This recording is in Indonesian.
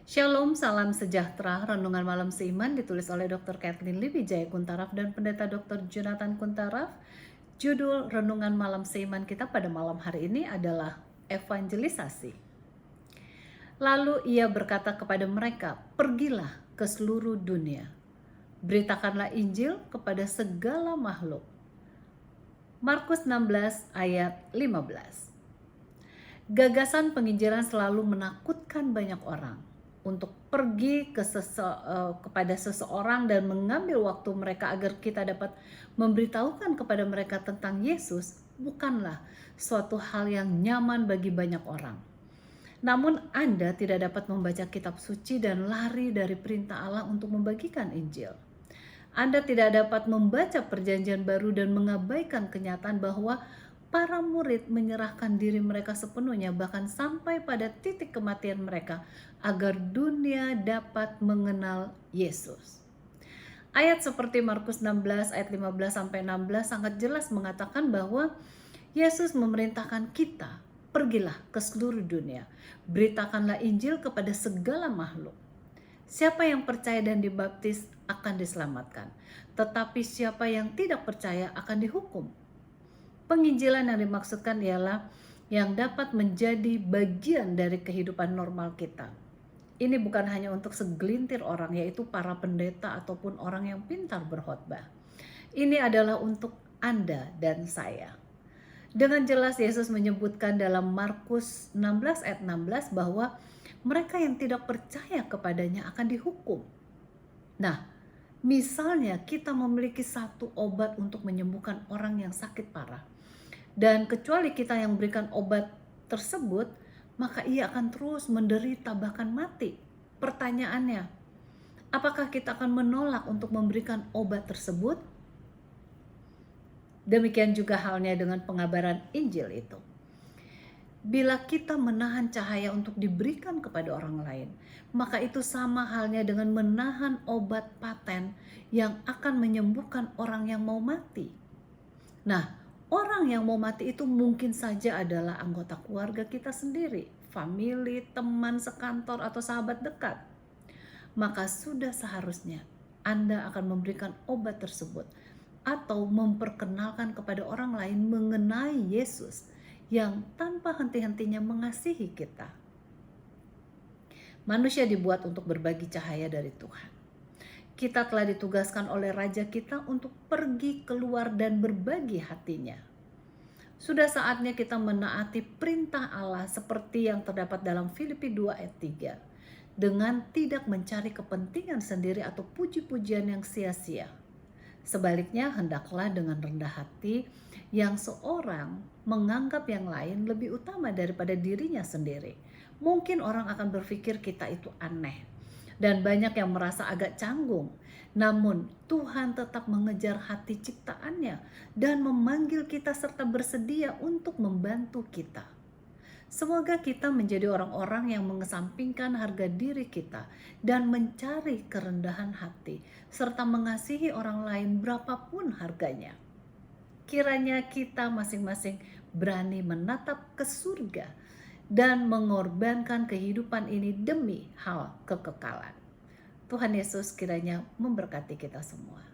Shalom, salam sejahtera. Renungan malam seiman ditulis oleh Dr. Kathleen Lee Wijaya Kuntaraf dan Pendeta Dr. Jonathan Kuntaraf. Judul renungan malam seiman kita pada malam hari ini adalah evangelisasi. Lalu ia berkata kepada mereka, "Pergilah ke seluruh dunia. Beritakanlah Injil kepada segala makhluk." Markus 16 ayat 15. Gagasan penginjilan selalu menakutkan banyak orang untuk pergi kepada seseorang dan mengambil waktu mereka agar kita dapat memberitahukan kepada mereka tentang Yesus bukanlah suatu hal yang nyaman bagi banyak orang. Namun Anda tidak dapat membaca kitab suci dan lari dari perintah Allah untuk membagikan Injil. Anda tidak dapat membaca perjanjian baru dan mengabaikan kenyataan bahwa para murid menyerahkan diri mereka sepenuhnya bahkan sampai pada titik kematian mereka agar dunia dapat mengenal Yesus. Ayat seperti Markus 16 ayat 15 sampai 16 sangat jelas mengatakan bahwa Yesus memerintahkan kita, pergilah ke seluruh dunia, beritakanlah Injil kepada segala makhluk. Siapa yang percaya dan dibaptis akan diselamatkan, tetapi siapa yang tidak percaya akan dihukum. Penginjilan yang dimaksudkan ialah yang dapat menjadi bagian dari kehidupan normal kita. Ini bukan hanya untuk segelintir orang, yaitu para pendeta ataupun orang yang pintar berkhotbah. Ini adalah untuk Anda dan saya. Dengan jelas Yesus menyebutkan dalam Markus 16 ayat 16 bahwa mereka yang tidak percaya kepadanya akan dihukum. Nah, misalnya kita memiliki satu obat untuk menyembuhkan orang yang sakit parah, dan kecuali kita yang berikan obat tersebut, maka ia akan terus menderita bahkan mati. Pertanyaannya, apakah kita akan menolak untuk memberikan obat tersebut? Demikian juga halnya dengan pengabaran Injil itu. Bila kita menahan cahaya untuk diberikan kepada orang lain, maka itu sama halnya dengan menahan obat paten yang akan menyembuhkan orang yang mau mati. Nah, orang yang mau mati itu mungkin saja adalah anggota keluarga kita sendiri, famili, teman sekantor, atau sahabat dekat. Maka sudah seharusnya Anda akan memberikan obat tersebut atau memperkenalkan kepada orang lain mengenai Yesus yang tanpa henti-hentinya mengasihi kita. Manusia dibuat untuk berbagi cahaya dari Tuhan. Kita telah ditugaskan oleh Raja kita untuk pergi keluar dan berbagi hatinya. Sudah saatnya kita menaati perintah Allah seperti yang terdapat dalam Filipi 2 ayat 3. Dengan tidak mencari kepentingan sendiri atau puji-pujian yang sia-sia. Sebaliknya hendaklah dengan rendah hati yang seorang menganggap yang lain lebih utama daripada dirinya sendiri. Mungkin orang akan berpikir kita itu aneh dan banyak yang merasa agak canggung. Namun Tuhan tetap mengejar hati ciptaannya dan memanggil kita serta bersedia untuk membantu kita. Semoga kita menjadi orang-orang yang mengesampingkan harga diri kita dan mencari kerendahan hati serta mengasihi orang lain berapapun harganya. Kiranya kita masing-masing berani menatap ke surga dan mengorbankan kehidupan ini demi hal kekekalan. Tuhan Yesus kiranya memberkati kita semua.